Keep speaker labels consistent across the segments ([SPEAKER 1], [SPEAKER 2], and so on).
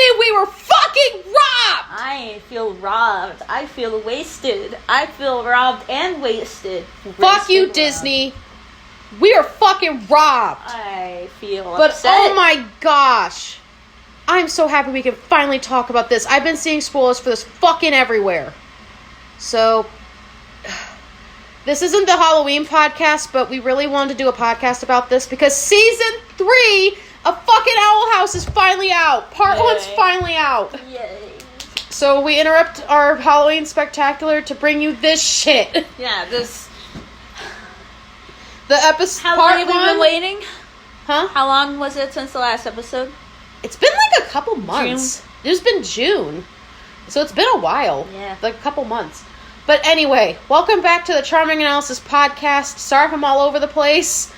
[SPEAKER 1] Disney, we were fucking robbed!
[SPEAKER 2] I feel robbed. I feel wasted. I feel robbed and wasted.
[SPEAKER 1] Fuck you, Disney. We are fucking robbed.
[SPEAKER 2] I feel
[SPEAKER 1] but
[SPEAKER 2] upset.
[SPEAKER 1] Oh my gosh. I'm so happy we can finally talk about this. I've been seeing spoilers for this fucking everywhere. So, this isn't the Halloween podcast, but we really wanted to do a podcast about this because season 3 of fucking Owl House is finally out. Part 1's finally out.
[SPEAKER 2] Yay.
[SPEAKER 1] So we interrupt our Halloween spectacular to bring you this shit.
[SPEAKER 2] Yeah, this.
[SPEAKER 1] The episode.
[SPEAKER 2] How long have we been waiting?
[SPEAKER 1] Huh?
[SPEAKER 2] How long was it since the last episode?
[SPEAKER 1] It's been like a couple months. It's been June. So it's been a while.
[SPEAKER 2] Yeah.
[SPEAKER 1] Like a couple months. But anyway, welcome back to the Charming Analysis Podcast. Sorry if I'm all over the place.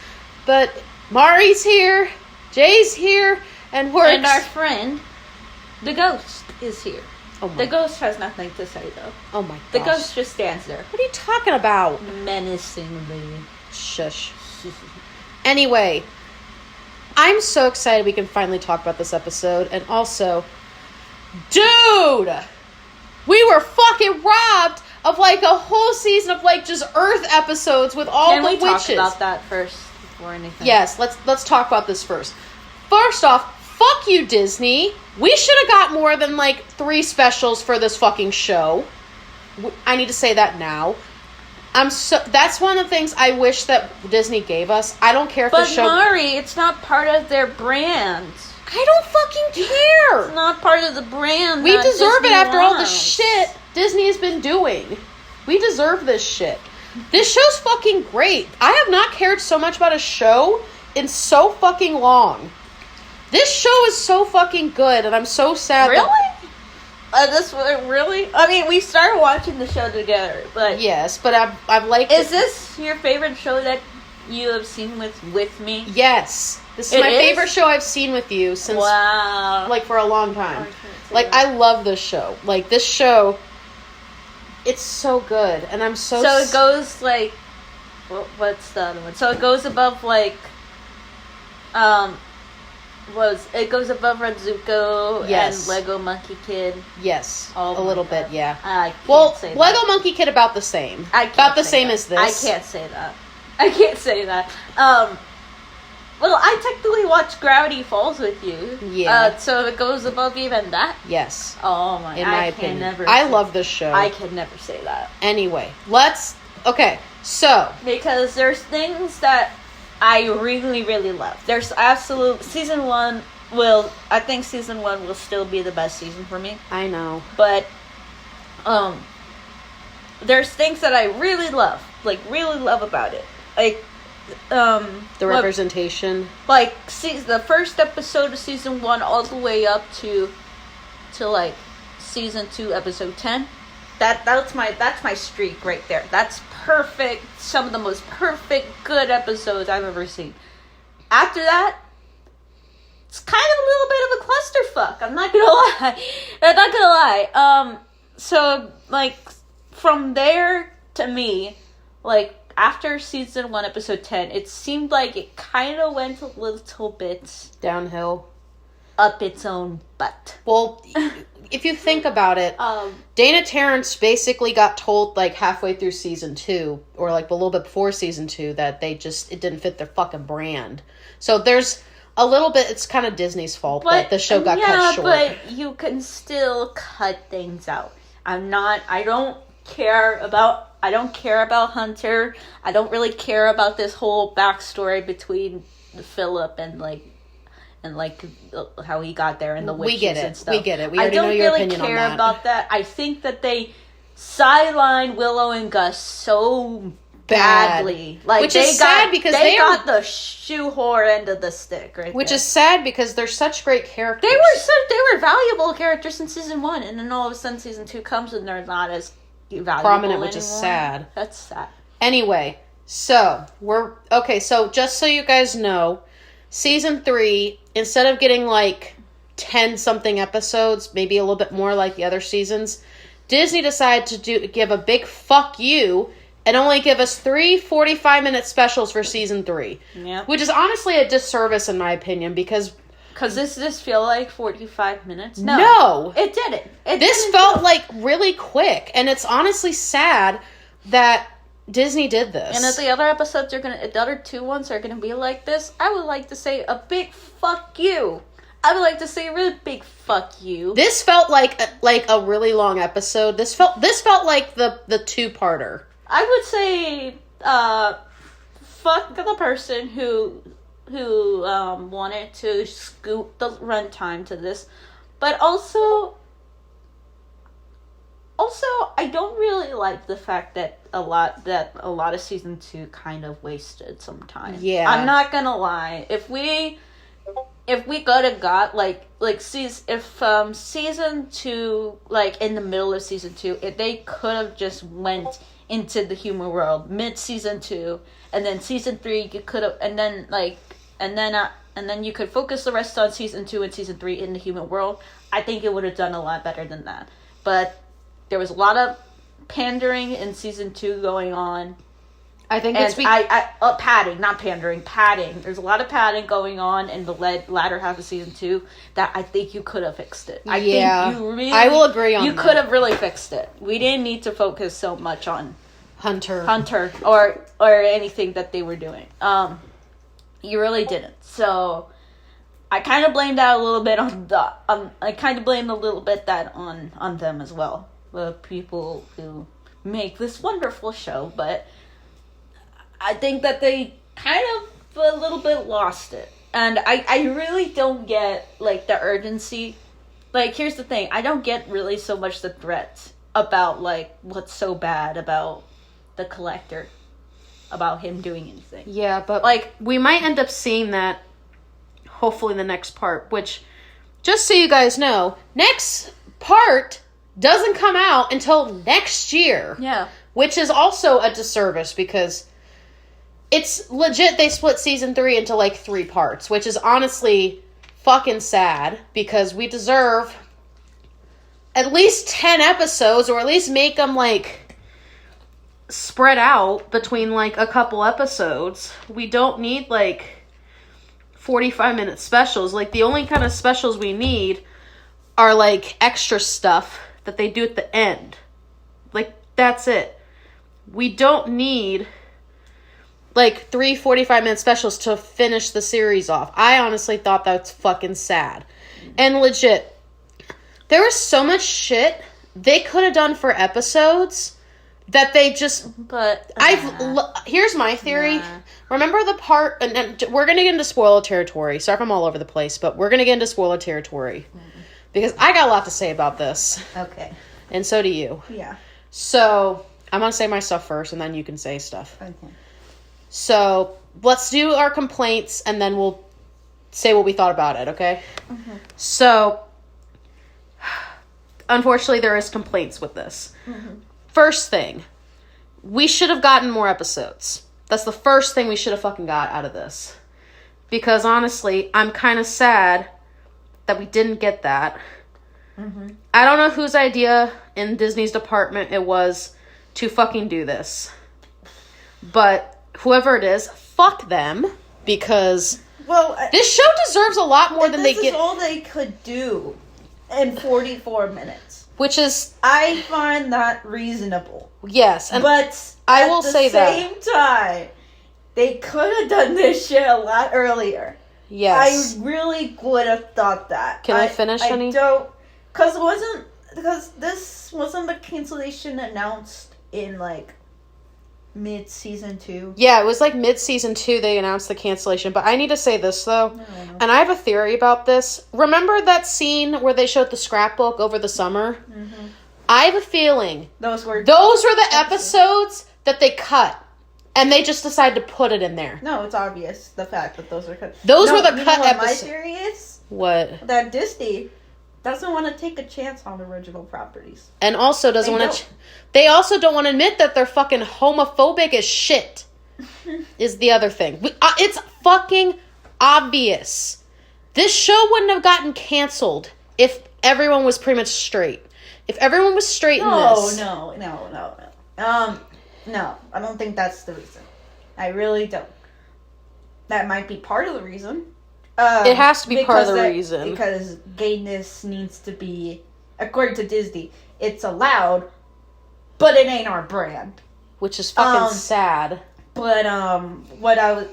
[SPEAKER 1] But Mari's here. Jay's here. And
[SPEAKER 2] our friend, the ghost, is here.
[SPEAKER 1] Oh my.
[SPEAKER 2] The ghost has nothing to say, though.
[SPEAKER 1] Oh my gosh.
[SPEAKER 2] The ghost just stands there.
[SPEAKER 1] What are you talking about?
[SPEAKER 2] Menacingly.
[SPEAKER 1] Shush. Anyway, I'm so excited we can finally talk about this episode. And also, dude, we were fucking robbed of like a whole season of like just Earth episodes with all the witches.
[SPEAKER 2] Can we talk about that first before anything?
[SPEAKER 1] Yes, let's talk about this first. First off, fuck you, Disney. We should have got more than like 3 specials for this fucking show. I need to say that now. That's one of the things I wish that Disney gave us. I don't care if the show...
[SPEAKER 2] But Mari, it's not part of their brand.
[SPEAKER 1] I don't fucking care.
[SPEAKER 2] It's not part of the brand.
[SPEAKER 1] We deserve
[SPEAKER 2] Disney
[SPEAKER 1] it after all the
[SPEAKER 2] wants.
[SPEAKER 1] shit Disney has been doing. We deserve this shit. This show's fucking great. I have not cared so much about a show in so fucking long. This show is so fucking good, and I'm so sad.
[SPEAKER 2] Really? Really? I mean, we started watching the show together, but...
[SPEAKER 1] Yes, but I've liked
[SPEAKER 2] Is this your favorite show that you have seen with me?
[SPEAKER 1] Yes. This is my favorite show I've seen with you since...
[SPEAKER 2] Wow.
[SPEAKER 1] Like, for a long time. I love this show. Like, this show... It's so good, and I'm so...
[SPEAKER 2] So it goes, like... What's the other one? So it goes above, like... It goes above Red Zuko and Lego Monkey Kid.
[SPEAKER 1] Yes,
[SPEAKER 2] a
[SPEAKER 1] little bit, yeah.
[SPEAKER 2] I can't say that.
[SPEAKER 1] Lego Monkey Kid about the same. About the same as this.
[SPEAKER 2] I can't say that. Well, I technically watched Gravity Falls with you.
[SPEAKER 1] Yeah.
[SPEAKER 2] So it goes above even that?
[SPEAKER 1] Yes.
[SPEAKER 2] Oh my...
[SPEAKER 1] In my opinion. I love this show.
[SPEAKER 2] I could never say that.
[SPEAKER 1] Anyway, okay, so...
[SPEAKER 2] Because there's things that I really, really love. There's season 1 will still be the best season for me.
[SPEAKER 1] I know.
[SPEAKER 2] But, there's things that I really love about it. Like,
[SPEAKER 1] the representation.
[SPEAKER 2] Like, the first episode of season 1 all the way up to like, season 2, episode 10. That's my streak right there. That's perfect. Some of the most perfect good episodes I've ever seen. After that, it's kind of a little bit of a clusterfuck. I'm not gonna lie. So like from there to me, like after season 1, episode 10, it seemed like it kind of went a little bit
[SPEAKER 1] downhill,
[SPEAKER 2] up its own butt.
[SPEAKER 1] Well. If you think about it, Dana Terrence basically got told like halfway through season 2, or like a little bit before season 2, that it didn't fit their fucking brand. So there's a little bit, it's kind of Disney's fault that the show got cut short.
[SPEAKER 2] Yeah, but you can still cut things out. I don't care about Hunter. I don't really care about this whole backstory between Philip and how he got there and the witches and stuff.
[SPEAKER 1] We get it. We already know your opinion on that. I don't really care
[SPEAKER 2] about that. I think that they sidelined Willow and Gus so badly. Like,
[SPEAKER 1] which is sad because
[SPEAKER 2] they got the shoehorn end of the stick, right?
[SPEAKER 1] Which is sad because they're such great characters.
[SPEAKER 2] They were valuable characters in season 1, and then all of a sudden season 2 comes and they're not as valuable
[SPEAKER 1] prominent, which
[SPEAKER 2] anymore.
[SPEAKER 1] is sad.
[SPEAKER 2] That's sad.
[SPEAKER 1] Anyway, so so just so you guys know, season 3, instead of getting like 10-something episodes, maybe a little bit more like the other seasons, Disney decided to give a big fuck you and only give us 3 45-minute specials for season 3.
[SPEAKER 2] Yeah.
[SPEAKER 1] Which is honestly a disservice in my opinion, because
[SPEAKER 2] Because this feel like 45 minutes?
[SPEAKER 1] No.
[SPEAKER 2] It didn't.
[SPEAKER 1] This felt like really quick. And it's honestly sad that Disney did this.
[SPEAKER 2] And if the other episodes the other 2 ones are gonna be like this, I would like to say a big fuck you. I would like to say a really big fuck you.
[SPEAKER 1] This felt like a really long episode. This felt like the 2-parter.
[SPEAKER 2] I would say, fuck the person who wanted to scoot the runtime to this, but also I don't really like the fact that a lot of season 2 kind of wasted some time.
[SPEAKER 1] Yeah,
[SPEAKER 2] I'm not gonna lie. If we could have got season 2, like in the middle of season 2, if they could have just went into the human world mid season 2, and then season 3 you could have, and then you could focus the rest on season 2 and season 3 in the human world. I think it would have done a lot better than that. But there was a lot of pandering in season 2 going on.
[SPEAKER 1] I think
[SPEAKER 2] and
[SPEAKER 1] it's
[SPEAKER 2] padding, not pandering, padding. There's a lot of padding going on in the latter half of season 2 that I think you could have fixed it. I will agree on that. You could have really fixed it. We didn't need to focus so much on Hunter or anything that they were doing. You really didn't. So I kind of blamed that a little bit on them as well. The people who make this wonderful show, but I think that they kind of a little bit lost it. And I really don't get, like, the urgency. Like, here's the thing. I don't get really so much the threat about, like, what's so bad about the Collector. About him doing anything.
[SPEAKER 1] Yeah, but, like, we might end up seeing that, hopefully, in the next part. Which, just so you guys know, next part doesn't come out until next year.
[SPEAKER 2] Yeah.
[SPEAKER 1] Which is also a disservice, because it's legit, they split season 3 into, like, 3 parts, which is honestly fucking sad, because we deserve at least 10 episodes, or at least make them, like, spread out between, like, a couple episodes. We don't need, like, 45-minute specials. Like, the only kind of specials we need are, like, extra stuff that they do at the end. Like, that's it. We don't need, like, 3 45-minute specials to finish the series off. I honestly thought that's fucking sad. And legit, there was so much shit they could have done for episodes that they just...
[SPEAKER 2] But...
[SPEAKER 1] here's my theory. Remember the part... And we're going to get into spoiler territory. Sorry if I'm all over the place, but we're going to get into spoiler territory. Because I got a lot to say about this.
[SPEAKER 2] Okay.
[SPEAKER 1] And so do you.
[SPEAKER 2] Yeah.
[SPEAKER 1] So, I'm going to say my stuff first, and then you can say stuff.
[SPEAKER 2] Okay.
[SPEAKER 1] So, let's do our complaints, and then we'll say what we thought about it, okay?
[SPEAKER 2] Mm-hmm.
[SPEAKER 1] So, unfortunately, there is complaints with this.
[SPEAKER 2] Mm-hmm.
[SPEAKER 1] First thing, we should have gotten more episodes. That's the first thing we should have fucking got out of this. Because, honestly, I'm kind of sad that we didn't get that.
[SPEAKER 2] Mm-hmm.
[SPEAKER 1] I don't know whose idea in Disney's department it was to fucking do this. But whoever it is, fuck them. Because this show deserves a lot more than they get.
[SPEAKER 2] This is all they could do in 44 minutes.
[SPEAKER 1] Which is...
[SPEAKER 2] I find that reasonable.
[SPEAKER 1] Yes.
[SPEAKER 2] But
[SPEAKER 1] I will say that.
[SPEAKER 2] at the same time, they could have done this shit a lot earlier.
[SPEAKER 1] Yes.
[SPEAKER 2] I really would have thought that.
[SPEAKER 1] Can I finish, honey?
[SPEAKER 2] I don't... Because this wasn't the cancellation announced in, like, mid-season 2?
[SPEAKER 1] Yeah, it was, like, mid-season 2 they announced the cancellation. But I need to say this, though. And I have a theory about this. Remember that scene where they showed the scrapbook over the summer?
[SPEAKER 2] Mm-hmm.
[SPEAKER 1] I have a feeling
[SPEAKER 2] Those were
[SPEAKER 1] the episodes that they cut. And they just decided to put it in there.
[SPEAKER 2] No, it's obvious, the fact that those were cut.
[SPEAKER 1] Those were the cut episodes.
[SPEAKER 2] My theory is...
[SPEAKER 1] What?
[SPEAKER 2] That Disney doesn't want to take a chance on original properties.
[SPEAKER 1] And also doesn't want to... They also don't want to admit that they're fucking homophobic as shit. Is the other thing. It's fucking obvious. This show wouldn't have gotten canceled if everyone was pretty much straight. If everyone was straight in this...
[SPEAKER 2] No, I don't think that's the reason. I really don't. That might be part of the reason,
[SPEAKER 1] It has to be part of the
[SPEAKER 2] that,
[SPEAKER 1] reason.
[SPEAKER 2] Because gayness needs to be, according to Disney, it's allowed, but it ain't our brand.
[SPEAKER 1] Which is fucking sad.
[SPEAKER 2] But what I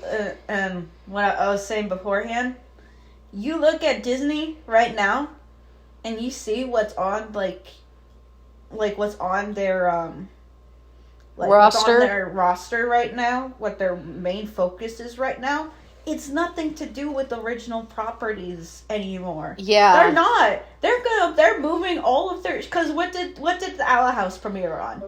[SPEAKER 2] was saying beforehand, you look at Disney right now, and you see what's on like what's on their
[SPEAKER 1] roster?
[SPEAKER 2] what's on their roster right now, what their main focus is right now. It's nothing to do with original properties anymore.
[SPEAKER 1] Yeah,
[SPEAKER 2] they're not. They're moving all of their, because what did the Owl House premiere on?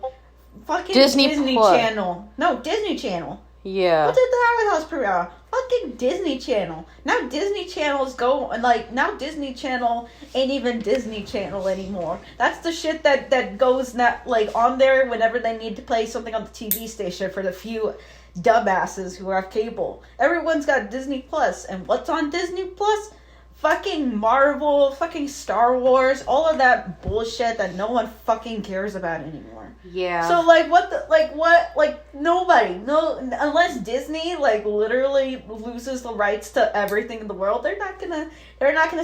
[SPEAKER 2] Fucking Disney Channel. No, Disney Channel.
[SPEAKER 1] Yeah.
[SPEAKER 2] What did the Owl House premiere on? Fucking Disney Channel. Now Disney Channel's now Disney Channel ain't even Disney Channel anymore. That's the shit that goes on there whenever they need to play something on the TV station for the few dumbasses who have cable. Everyone's got Disney Plus, and what's on Disney Plus? Fucking Marvel, fucking Star Wars, all of that bullshit that no one fucking cares about anymore.
[SPEAKER 1] Yeah.
[SPEAKER 2] So nobody, unless Disney literally loses the rights to everything in the world, they're not gonna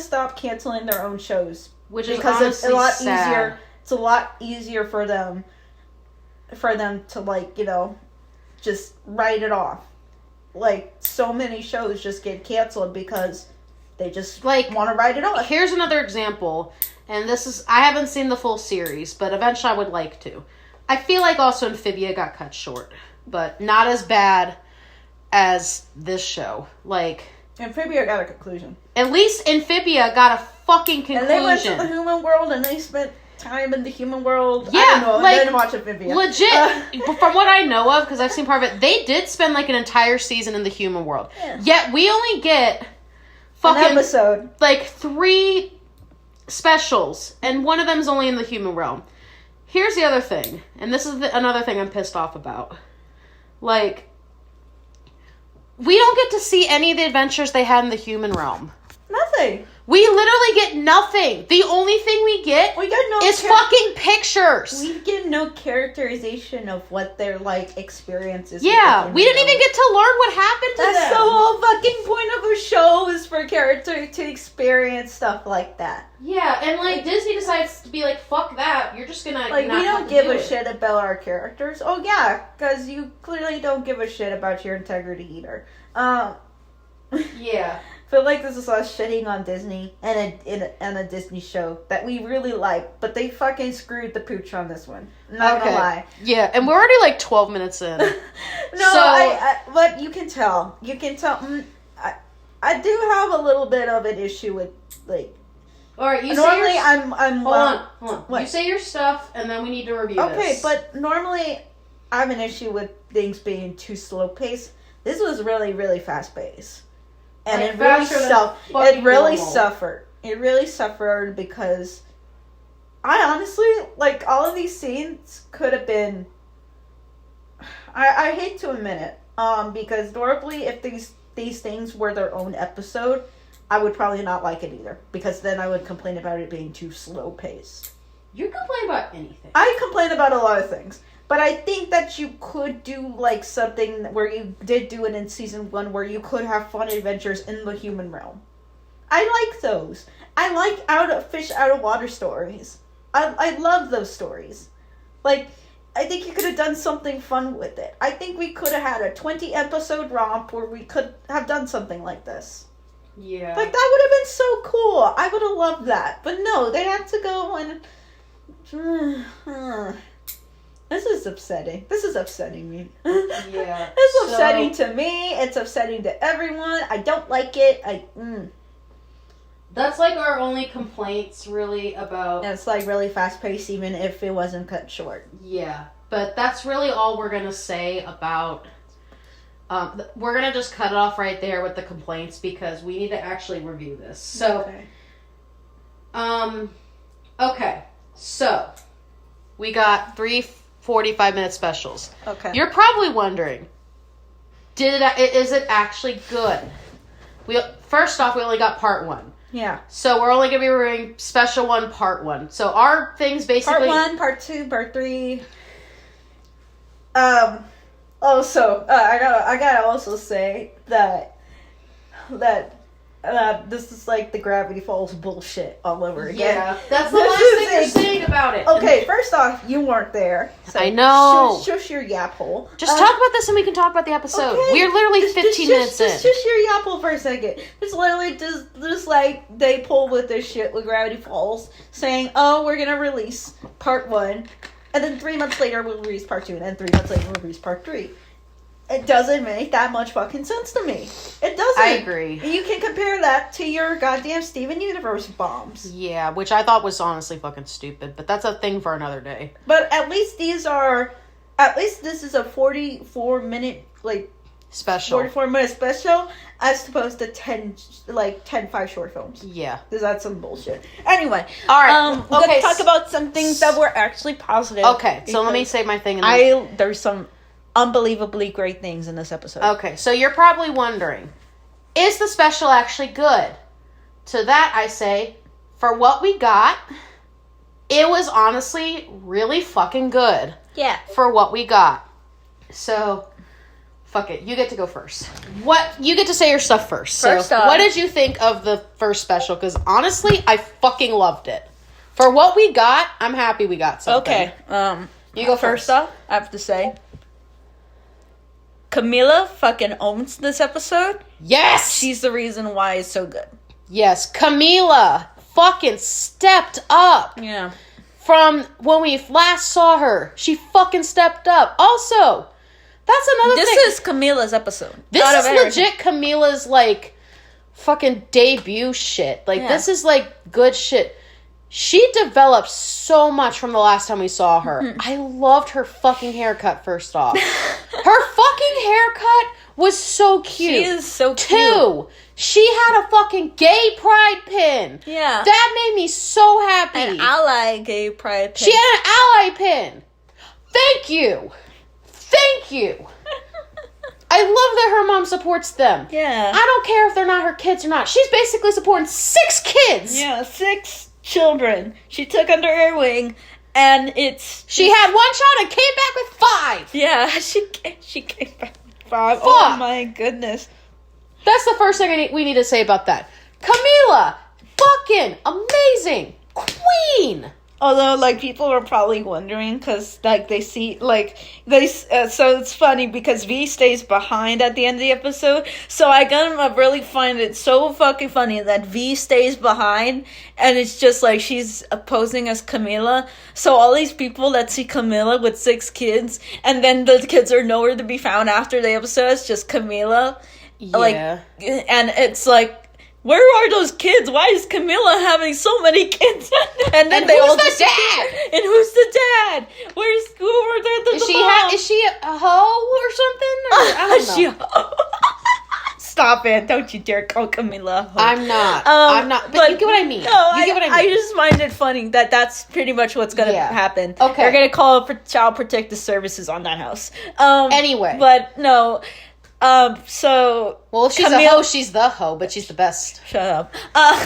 [SPEAKER 2] stop canceling their own shows,
[SPEAKER 1] which is
[SPEAKER 2] because it's a lot
[SPEAKER 1] sad.
[SPEAKER 2] easier. It's a lot easier for them to just write it off. So many shows just get canceled because they just want to write it off.
[SPEAKER 1] Here's another example, and I haven't seen the full series, but eventually I would like to. I feel like also Amphibia got cut short, but not as bad as this show.
[SPEAKER 2] Amphibia got a conclusion.
[SPEAKER 1] At least Amphibia got a fucking conclusion.
[SPEAKER 2] And they went to the human world, and they spent time in the human world.
[SPEAKER 1] Yeah,
[SPEAKER 2] I don't know. I didn't watch Amphibia.
[SPEAKER 1] Legit, from what I know of, because I've seen part of it, they did spend an entire season in the human world.
[SPEAKER 2] Yeah.
[SPEAKER 1] Yet we only get fucking
[SPEAKER 2] an episode,
[SPEAKER 1] 3 specials, and one of them is only in the human realm. Here's the other thing, and this is another thing I'm pissed off about. We don't get to see any of the adventures they had in the human realm.
[SPEAKER 2] Nothing.
[SPEAKER 1] We literally get nothing. The only thing we get is fucking pictures.
[SPEAKER 2] We get no characterization of what their experiences.
[SPEAKER 1] Yeah, we didn't even get to learn what happened to them.
[SPEAKER 2] That's the whole fucking point of a show, is for character to experience stuff like that.
[SPEAKER 1] Yeah, and Disney decides to be
[SPEAKER 2] fuck
[SPEAKER 1] that. You're just gonna
[SPEAKER 2] we don't give a shit about our characters. Oh yeah, because you clearly don't give a shit about your integrity either.
[SPEAKER 1] Yeah.
[SPEAKER 2] I feel like this is us shitting on Disney and a Disney show that we really like, but they fucking screwed the pooch on this one. Not gonna lie.
[SPEAKER 1] Yeah, and we're already 12 minutes in.
[SPEAKER 2] But you can tell. I do have a little bit of an issue with
[SPEAKER 1] All right, you
[SPEAKER 2] normally
[SPEAKER 1] say your...
[SPEAKER 2] I'm
[SPEAKER 1] hold on.
[SPEAKER 2] What?
[SPEAKER 1] You say your stuff, and then we need to review this.
[SPEAKER 2] Okay, but normally I have an issue with things being too slow paced. This was really, really fast paced. And it really suffered. It really suffered because I honestly, all of these scenes could have been... I hate to admit it, because normally if these things were their own episode, I would probably not like it either, because then I would complain about it being too slow paced.
[SPEAKER 1] You complain about anything.
[SPEAKER 2] I complain about a lot of things. But I think that you could do something where you did do it in season 1, where you could have fun adventures in the human realm. I like those. I like fish out of water stories. I love those stories. I think you could have done something fun with it. I think we could have had a 20 episode romp where we could have done something like this.
[SPEAKER 1] Yeah.
[SPEAKER 2] That would have been so cool. I would have loved that. But no, they have to go and... This is upsetting. This is upsetting me.
[SPEAKER 1] Yeah.
[SPEAKER 2] It's upsetting to me. It's upsetting to everyone. I don't like it.
[SPEAKER 1] That's our only complaints really about...
[SPEAKER 2] And it's really fast paced even if it wasn't cut short.
[SPEAKER 1] Yeah. But that's really all we're going to say about... we're going to just cut it off right there with the complaints because we need to actually review this. So... Okay. So... We got 3 45-minute specials.
[SPEAKER 2] Okay.
[SPEAKER 1] You're probably wondering, is it actually good? First off, we only got part 1.
[SPEAKER 2] Yeah.
[SPEAKER 1] So we're only going to be reviewing special 1, part 1. So our things basically...
[SPEAKER 2] Part 1, part 2, part 3. Also, I gotta also say that this is like the Gravity Falls bullshit all over again.
[SPEAKER 1] Yeah, that's the last thing you're saying about it.
[SPEAKER 2] Okay, first off, you weren't there. So
[SPEAKER 1] I know.
[SPEAKER 2] Shush your yap hole.
[SPEAKER 1] Just talk about this and we can talk about the episode.
[SPEAKER 2] Okay.
[SPEAKER 1] We're literally 15 minutes in.
[SPEAKER 2] Just shush your yap hole for a second. It's literally just like they pull with this shit with Gravity Falls, saying, oh, we're gonna release part 1, and then 3 months later we'll release part 2, and then 3 months later we'll release part 3. It doesn't make that much fucking sense to me. It doesn't.
[SPEAKER 1] I agree.
[SPEAKER 2] You can compare that to your goddamn Steven Universe bombs.
[SPEAKER 1] Yeah, which I thought was honestly fucking stupid, but that's a thing for another day.
[SPEAKER 2] But at least this is a 44-minute, like,
[SPEAKER 1] Special.
[SPEAKER 2] 44-minute special, as opposed to 10 5 short films.
[SPEAKER 1] Yeah.
[SPEAKER 2] Because that's some bullshit. Anyway.
[SPEAKER 1] All right.
[SPEAKER 2] We're going to talk about some things that were actually positive.
[SPEAKER 1] Okay, so let me say my thing. And
[SPEAKER 2] there's some unbelievably great things in this episode.
[SPEAKER 1] Okay, so you're probably wondering, is the special actually good? To that I say, for what we got, it was honestly really fucking good.
[SPEAKER 2] Yeah.
[SPEAKER 1] For what we got. So, fuck it. You get to go first. You get to say your stuff first.
[SPEAKER 2] First
[SPEAKER 1] off, what did you think of the first special? Because honestly, I fucking loved it. For what we got, I'm happy we got something.
[SPEAKER 2] Okay.
[SPEAKER 1] You go
[SPEAKER 2] first off, I have to say, Camila fucking owns this episode.
[SPEAKER 1] Yes!
[SPEAKER 2] She's the reason why it's so good.
[SPEAKER 1] Yes, Camila fucking stepped up.
[SPEAKER 2] Yeah.
[SPEAKER 1] From when we last saw her. She fucking stepped up. Also, that's another thing.
[SPEAKER 2] This is Camila's episode.
[SPEAKER 1] This is legit Camila's, like, fucking debut shit. Like, this is, like, good shit. She developed so much from the last time we saw her. Mm-hmm. I loved her fucking haircut, first off. Her fucking haircut was so cute.
[SPEAKER 2] She is so cute.
[SPEAKER 1] 2, she had a fucking gay pride pin.
[SPEAKER 2] Yeah.
[SPEAKER 1] That made me so happy.
[SPEAKER 2] An ally gay pride pin.
[SPEAKER 1] She had an ally pin. Thank you. Thank you. I love that her mom supports them.
[SPEAKER 2] Yeah.
[SPEAKER 1] I don't care if they're not her kids or not. She's basically supporting 6 kids.
[SPEAKER 2] Yeah, 6 children she took under her wing, and she
[SPEAKER 1] had 1 child and came back with 5.
[SPEAKER 2] Yeah, she came back with 5.
[SPEAKER 1] Fuck.
[SPEAKER 2] Oh my goodness.
[SPEAKER 1] That's the first thing we need to say about that. Camila, fucking amazing queen.
[SPEAKER 2] Although, like, people are probably wondering, because, like, they see, like, so it's funny, because V stays behind at the end of the episode, so I gotta really find it so fucking funny that V stays behind, and it's just, like, she's posing as Camila, so all these people that see Camila with 6 kids, and then the kids are nowhere to be found after the episode, it's just Camila.
[SPEAKER 1] Yeah.
[SPEAKER 2] Like, and it's, like, where are those kids? Why is Camila having so many kids? And then
[SPEAKER 1] who's the dad?
[SPEAKER 2] And who's the dad? Who are the
[SPEAKER 1] Is she a hoe or something? Or, I don't know.
[SPEAKER 2] Stop it. Don't you dare call Camila a hoe.
[SPEAKER 1] I'm not. But you get what I mean.
[SPEAKER 2] No,
[SPEAKER 1] you get what I mean.
[SPEAKER 2] I just find it funny that that's pretty much what's going to happen.
[SPEAKER 1] Okay.
[SPEAKER 2] They're going to call for Child Protective Services on that house.
[SPEAKER 1] Anyway.
[SPEAKER 2] But no. So...
[SPEAKER 1] Well, if she's a hoe, she's the hoe, but she's the best.
[SPEAKER 2] Shut up.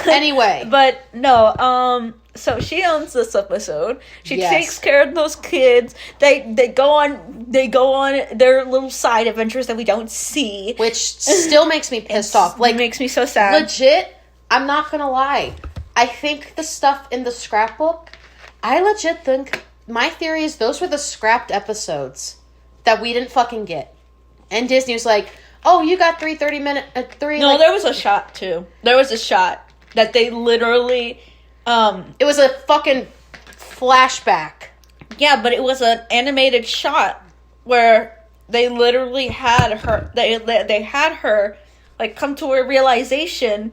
[SPEAKER 1] Anyway.
[SPEAKER 2] But, no, so she owns this episode. She takes care of those kids. They go on their little side adventures that we don't see.
[SPEAKER 1] Which still makes me pissed off. Like,
[SPEAKER 2] it makes me so sad.
[SPEAKER 1] Legit, I'm not gonna lie. I think the stuff in the scrapbook, I legit think, my theory is those were the scrapped episodes that we didn't fucking get. And Disney was like, oh, you got 3 30-minute...
[SPEAKER 2] No, there was a shot, too. There was a shot that they literally...
[SPEAKER 1] It was a fucking flashback.
[SPEAKER 2] Yeah, but it was an animated shot where they literally had her... They had her, like, come to a realization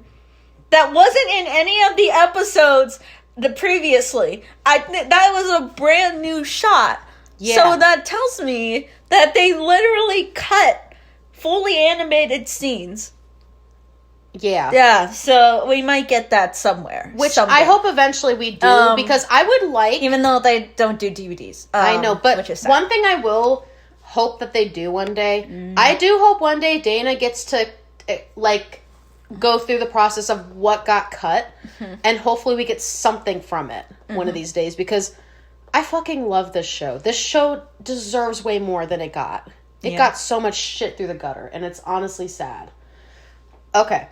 [SPEAKER 2] that wasn't in any of the episodes previously. That was a brand new shot. Yeah. So that tells me that they literally cut fully animated scenes.
[SPEAKER 1] Yeah.
[SPEAKER 2] Yeah, so we might get that somewhere.
[SPEAKER 1] Which
[SPEAKER 2] someday.
[SPEAKER 1] I hope eventually we do, because I would like...
[SPEAKER 2] Even though they don't do DVDs.
[SPEAKER 1] I know, but one thing I will hope that they do one day, I do hope one day Dana gets to, like, go through the process of what got cut, and hopefully we get something from it one of these days, because... I fucking love this show. This show deserves way more than it got. It got so much shit through the gutter, and it's honestly sad. Okay.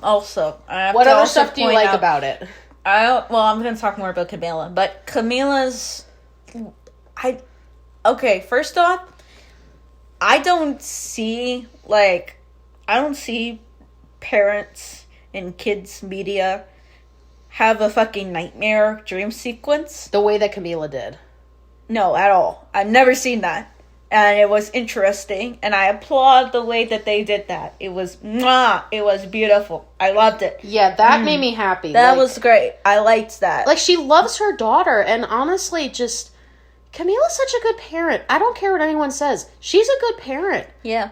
[SPEAKER 2] Also, I have
[SPEAKER 1] What
[SPEAKER 2] to
[SPEAKER 1] other
[SPEAKER 2] also
[SPEAKER 1] stuff do you
[SPEAKER 2] point
[SPEAKER 1] like
[SPEAKER 2] out-
[SPEAKER 1] about it?
[SPEAKER 2] I'm going to talk more about Camila, but Camila's, first off, I don't see parents in kids media have a fucking nightmare dream sequence.
[SPEAKER 1] The way that Camila did.
[SPEAKER 2] No, at all. I've never seen that. And it was interesting, and I applaud the way that they did that. It was beautiful. I loved it.
[SPEAKER 1] Yeah, that made me happy.
[SPEAKER 2] That was great. I liked that.
[SPEAKER 1] Like, she loves her daughter, and honestly, just, Camila's such a good parent. I don't care what anyone says. She's a good parent.
[SPEAKER 2] Yeah.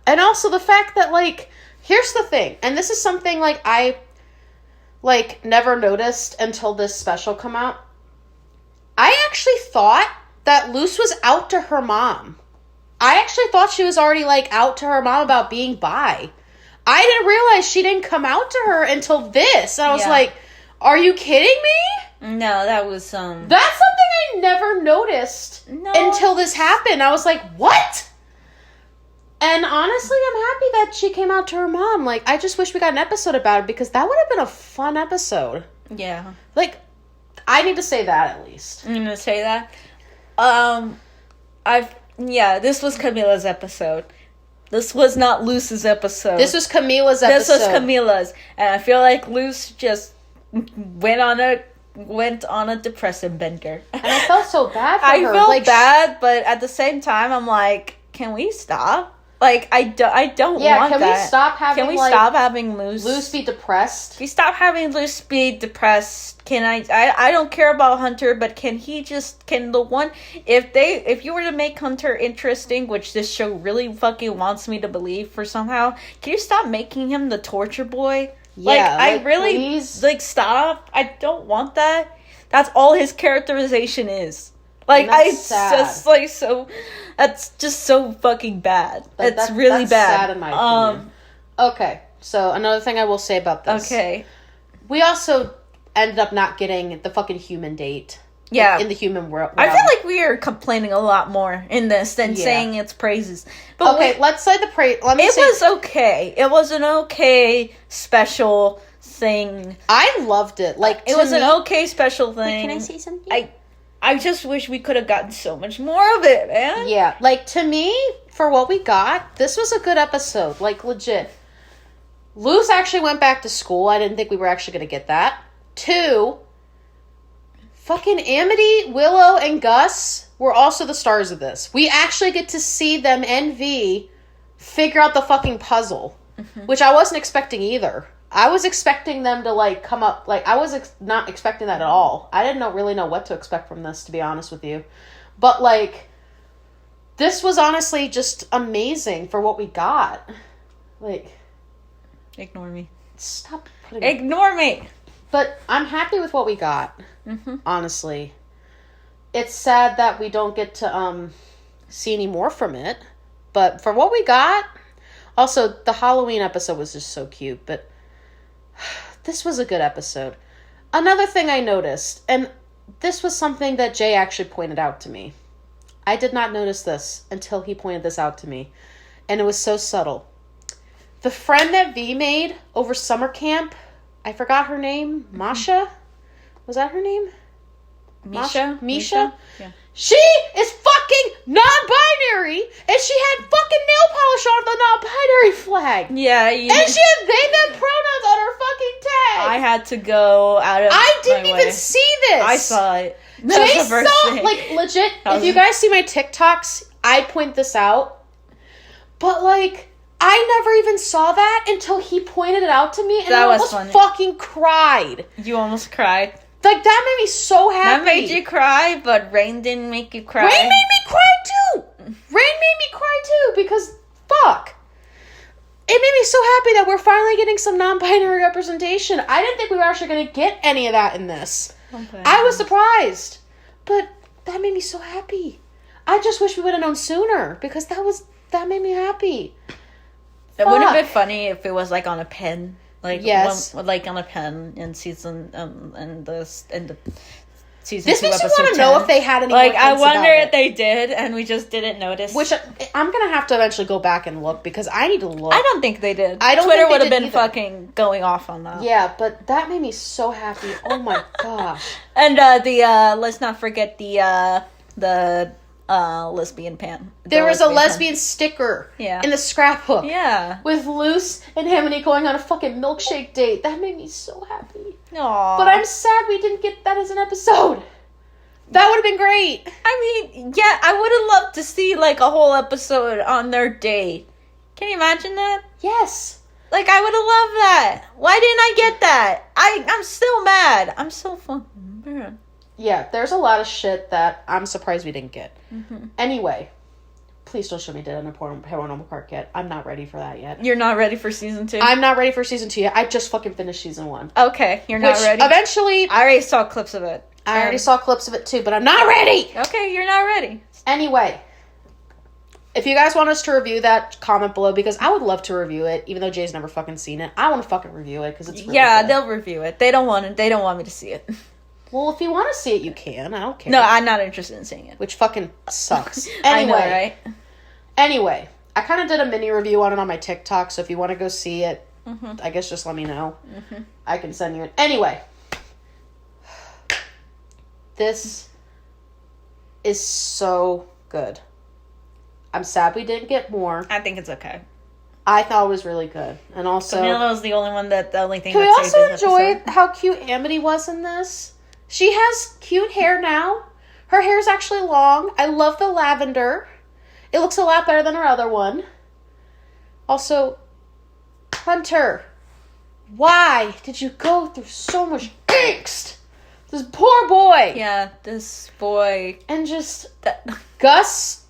[SPEAKER 1] And also the fact that, like, here's the thing, and this is something, like, I, like, never noticed until this special come out. I actually thought that Luce was out to her mom. I actually thought she was already, like, out to her mom about being bi. I didn't realize she didn't come out to her until this. And I was like, are you kidding me?
[SPEAKER 2] No, that was,
[SPEAKER 1] That's something I never noticed until this happened. I was like, what? And honestly, I'm happy that she came out to her mom. Like, I just wish we got an episode about it, because that would have been a fun episode.
[SPEAKER 2] Yeah.
[SPEAKER 1] Like, I need to say that at least.
[SPEAKER 2] I'm going to say that. This was Camila's episode. This was not Luce's episode.
[SPEAKER 1] This was Camila's episode.
[SPEAKER 2] This was Camila's. And I feel like Luce just went on a depressive bender.
[SPEAKER 1] And I felt so bad for her.
[SPEAKER 2] I felt bad, but at the same time, I'm like, can we stop? Like, I don't want that.
[SPEAKER 1] Can we stop having
[SPEAKER 2] Luce
[SPEAKER 1] be depressed?
[SPEAKER 2] Can we stop having Luce be depressed? I don't care about Hunter, but if you were to make Hunter interesting, which this show really fucking wants me to believe for somehow, can you stop making him the torture boy?
[SPEAKER 1] Yeah,
[SPEAKER 2] please. Stop. I don't want that. That's all his characterization is. Like, that's just so fucking bad. That's really bad.
[SPEAKER 1] Sad in my opinion. Okay, so another thing I will say about this.
[SPEAKER 2] Okay.
[SPEAKER 1] We also ended up not getting the fucking human date.
[SPEAKER 2] Yeah.
[SPEAKER 1] In the human world.
[SPEAKER 2] I feel like we are complaining a lot more in this than saying its praises. But
[SPEAKER 1] let's say the praise.
[SPEAKER 2] It was okay. It was an okay special thing.
[SPEAKER 1] I loved it. Like,
[SPEAKER 2] it was an okay special thing.
[SPEAKER 1] Can I say something?
[SPEAKER 2] I just wish we could have gotten so much more of it, man.
[SPEAKER 1] Yeah, like, to me, for what we got, this was a good episode. Like, legit. Luce actually went back to school. I didn't think we were actually going to get that. 2, fucking Amity, Willow, and Gus were also the stars of this. We actually get to see them and V figure out the fucking puzzle, which I wasn't expecting either. I was expecting them to, like, come up, like, I was not expecting that at all. I didn't really know what to expect from this, to be honest with you. But, like, this was honestly just amazing for what we got. Like,
[SPEAKER 2] ignore me.
[SPEAKER 1] Stop putting
[SPEAKER 2] Ignore me!
[SPEAKER 1] But I'm happy with what we got, honestly. It's sad that we don't get to see any more from it. But for what we got, also, the Halloween episode was just so cute, but this was a good episode. Another thing I noticed, and this was something that Jay actually pointed out to me. I did not notice this until he pointed this out to me. And it was so subtle. The friend that V made over summer camp, I forgot her name, Masha? Was that her name?
[SPEAKER 2] Misha?
[SPEAKER 1] Yeah. She is fucking non-binary, and she had fucking nail polish on the non-binary flag.
[SPEAKER 2] Yeah.
[SPEAKER 1] And she had they, them pronouns on her fucking tag.
[SPEAKER 2] I had to go out of
[SPEAKER 1] I didn't even see this.
[SPEAKER 2] I saw it.
[SPEAKER 1] Jay saw, like, legit, if you guys see my TikToks, I point this out. But, like, I never even saw that until he pointed it out to me, and I almost fucking cried.
[SPEAKER 2] You almost cried?
[SPEAKER 1] Like, that made me so happy.
[SPEAKER 2] That made you cry, but Rain didn't make you cry.
[SPEAKER 1] Rain made me cry, too! Because, fuck. It made me so happy that we're finally getting some non-binary representation. I didn't think we were actually going to get any of that in this. Okay. I was surprised. But that made me so happy. I just wish we would have known sooner, because that made me happy.
[SPEAKER 2] It would have been funny if it was, like, on a pen. Like,
[SPEAKER 1] yes.
[SPEAKER 2] like on a pen in season, and the season
[SPEAKER 1] This
[SPEAKER 2] 2,
[SPEAKER 1] makes me
[SPEAKER 2] episode
[SPEAKER 1] want to
[SPEAKER 2] 10.
[SPEAKER 1] know if they had any
[SPEAKER 2] Like,
[SPEAKER 1] more
[SPEAKER 2] I
[SPEAKER 1] hints
[SPEAKER 2] wonder
[SPEAKER 1] about
[SPEAKER 2] if they did, and we just didn't notice.
[SPEAKER 1] Which I'm going to have to eventually go back and look, because I need to look.
[SPEAKER 2] I don't think they did.
[SPEAKER 1] I don't
[SPEAKER 2] Twitter
[SPEAKER 1] think they
[SPEAKER 2] would have
[SPEAKER 1] did
[SPEAKER 2] been
[SPEAKER 1] either.
[SPEAKER 2] fucking going off on that.
[SPEAKER 1] Yeah, but that made me so happy. Oh my gosh.
[SPEAKER 2] And let's not forget the lesbian pan.
[SPEAKER 1] There was a lesbian sticker in the scrapbook.
[SPEAKER 2] Yeah.
[SPEAKER 1] With Luce and Hamony going on a fucking milkshake date. That made me so happy.
[SPEAKER 2] Aww.
[SPEAKER 1] But I'm sad we didn't get that as an episode. That would have been great.
[SPEAKER 2] I mean, yeah, I would have loved to see, like, a whole episode on their date. Can you imagine that?
[SPEAKER 1] Yes.
[SPEAKER 2] Like, I would have loved that. Why didn't I get that? I'm still mad. I'm so fucking mad.
[SPEAKER 1] Yeah, there's a lot of shit that I'm surprised we didn't get.
[SPEAKER 2] Mm-hmm.
[SPEAKER 1] Anyway, please don't show me Dead on a Paranormal Park yet. I'm not ready for that yet.
[SPEAKER 2] You're not ready for season 2?
[SPEAKER 1] I'm not ready for season 2 yet. I just fucking finished season 1.
[SPEAKER 2] Okay, you're not ready?
[SPEAKER 1] Eventually...
[SPEAKER 2] I already saw clips of it.
[SPEAKER 1] I already saw clips of it too, but I'm not ready!
[SPEAKER 2] Okay, you're not ready.
[SPEAKER 1] Anyway, if you guys want us to review that, comment below, because I would love to review it, even though Jay's never fucking seen it. I want to fucking review it, because it's really good.
[SPEAKER 2] They'll review it. They don't want me to see it.
[SPEAKER 1] Well, if you want to see it, you can. I don't care.
[SPEAKER 2] No, I'm not interested in seeing it.
[SPEAKER 1] Which fucking sucks. Anyway,
[SPEAKER 2] I know, right?
[SPEAKER 1] Anyway, I kind of did a mini review on it on my TikTok, so if you want to go see it,
[SPEAKER 2] Mm-hmm.
[SPEAKER 1] I guess just let me know. Mm-hmm. I can send you it. Anyway. This is so good. I'm sad we didn't get more.
[SPEAKER 2] I think it's okay.
[SPEAKER 1] I thought it was really good. And also...
[SPEAKER 2] Camila was the only thing
[SPEAKER 1] Can we
[SPEAKER 2] that
[SPEAKER 1] also
[SPEAKER 2] saved this
[SPEAKER 1] enjoy
[SPEAKER 2] episode.
[SPEAKER 1] how cute Amity was in this? She has cute hair now. Her hair's actually long. I love the lavender. It looks a lot better than her other one. Also, Hunter, why did you go through so much angst? This poor boy.
[SPEAKER 2] Yeah, this boy.
[SPEAKER 1] And just... Gus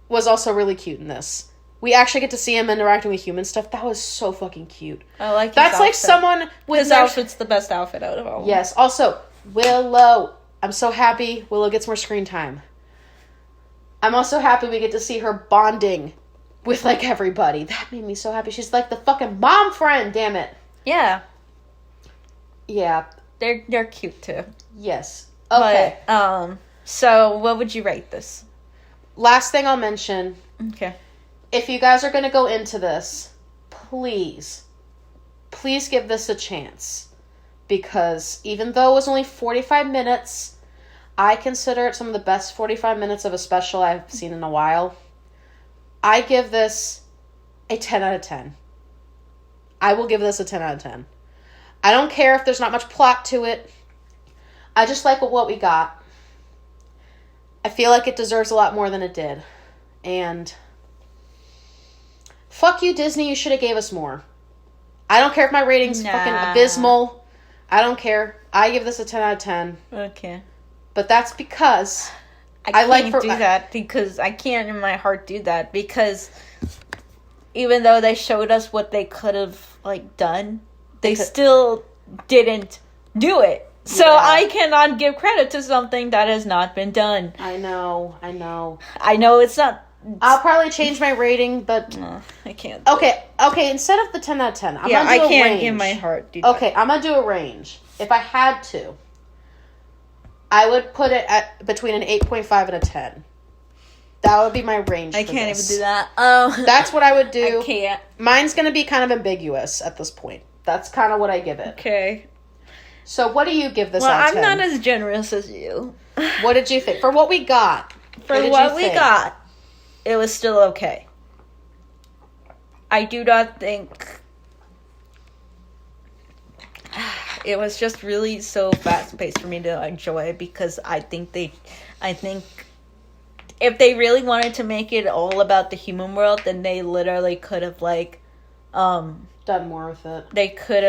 [SPEAKER 1] was also really cute in this. We actually get to see him interacting with human stuff. That was so fucking cute.
[SPEAKER 2] I like his
[SPEAKER 1] That's
[SPEAKER 2] outfit.
[SPEAKER 1] like someone with...
[SPEAKER 2] His outfit's the best outfit out of all.
[SPEAKER 1] Yes. Also, Willow. I'm so happy Willow gets more screen time. I'm also happy we get to see her bonding with, like, everybody. That made me so happy. She's like the fucking mom friend, damn it.
[SPEAKER 2] Yeah.
[SPEAKER 1] Yeah.
[SPEAKER 2] They're cute too.
[SPEAKER 1] Yes. Okay.
[SPEAKER 2] But, so what would you rate this?
[SPEAKER 1] Last thing I'll mention.
[SPEAKER 2] Okay.
[SPEAKER 1] If you guys are going to go into this, please give this a chance. Because even though it was only 45 minutes, I consider it some of the best 45 minutes of a special I've seen in a while. I give this a 10 out of 10. I will give this a 10 out of 10. I don't care if there's not much plot to it. I just like what we got. I feel like it deserves a lot more than it did. And fuck you, Disney. You should have gave us more. I don't care if my rating's fucking abysmal. I don't care. I give this a 10 out of 10.
[SPEAKER 2] Okay.
[SPEAKER 1] But that's because
[SPEAKER 2] I can't do that because I can't in my heart do that because even though they showed us what they could have like done, they still didn't do it. So I cannot give credit to something that has not been done.
[SPEAKER 1] I know.
[SPEAKER 2] I know it's not.
[SPEAKER 1] I'll probably change my rating, but
[SPEAKER 2] no, I can't.
[SPEAKER 1] Okay. Instead of the 10 out of 10, I'm gonna do a range.
[SPEAKER 2] I can't in my heart do that.
[SPEAKER 1] Okay, I'm gonna do a range. If I had to, I would put it at between an 8.5 and a 10. That would be my range.
[SPEAKER 2] I can't even do that.
[SPEAKER 1] That's what I would do.
[SPEAKER 2] I can't.
[SPEAKER 1] Mine's gonna be kind of ambiguous at this point. That's kind of what I give it.
[SPEAKER 2] Okay.
[SPEAKER 1] So what do you give this out of 10?
[SPEAKER 2] I'm not as generous as you.
[SPEAKER 1] What did you think? For what we got.
[SPEAKER 2] For what we got, it was still okay. I do not think... It was just really so fast-paced for me to enjoy because I think if they really wanted to make it all about the human world, then they literally could have
[SPEAKER 1] done more with it.
[SPEAKER 2] They could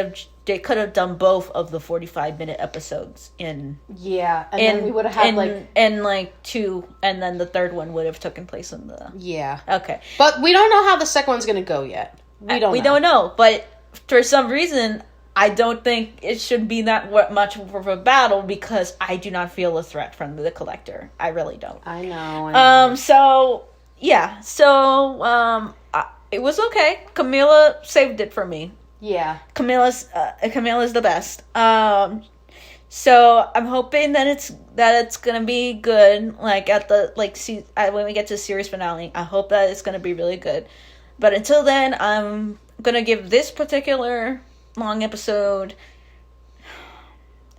[SPEAKER 2] have done both of the 45-minute episodes in
[SPEAKER 1] then we would have had
[SPEAKER 2] two, and then the third one would have taken place in the okay.
[SPEAKER 1] But we don't know how the second one's gonna go yet. We don't know,
[SPEAKER 2] but for some reason I don't think it should be that much of a battle because I do not feel a threat from the Collector. I really don't.
[SPEAKER 1] I know.
[SPEAKER 2] So yeah. So it was okay. Camila saved it for me.
[SPEAKER 1] Yeah.
[SPEAKER 2] Camila's the best. So I'm hoping that it's gonna be good. Like at the when we get to the series finale, I hope that it's gonna be really good. But until then, I'm gonna give this particular long episode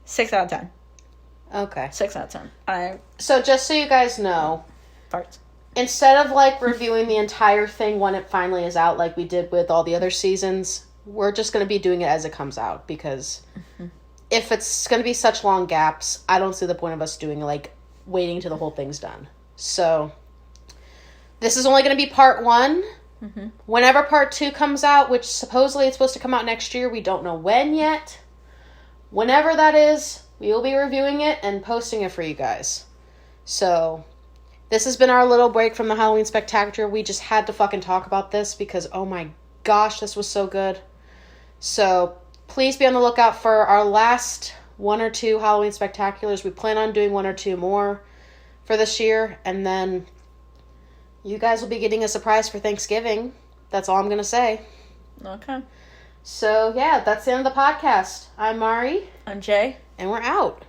[SPEAKER 2] 6 out of 10.
[SPEAKER 1] Okay.
[SPEAKER 2] 6 out of 10.
[SPEAKER 1] So just so you guys know,
[SPEAKER 2] Farts.
[SPEAKER 1] Instead of like reviewing the entire thing when it finally is out, like we did with all the other seasons, we're just going to be doing it as it comes out, because if it's going to be such long gaps, I don't see the point of us doing like waiting till the whole thing's done. So this is only going to be part 1. Whenever part 2 comes out, which supposedly it's supposed to come out next year, we don't know when yet. Whenever that is, we will be reviewing it and posting it for you guys. So this has been our little break from the Halloween Spectacular. We just had to fucking talk about this because, oh my gosh, this was so good. So please be on the lookout for our last 1 or 2 Halloween Spectaculars. We plan on doing 1 or 2 more for this year. And then you guys will be getting a surprise for Thanksgiving. That's all I'm going to say.
[SPEAKER 2] Okay.
[SPEAKER 1] So, yeah, that's the end of the podcast. I'm Mari.
[SPEAKER 2] I'm Jay.
[SPEAKER 1] And we're out.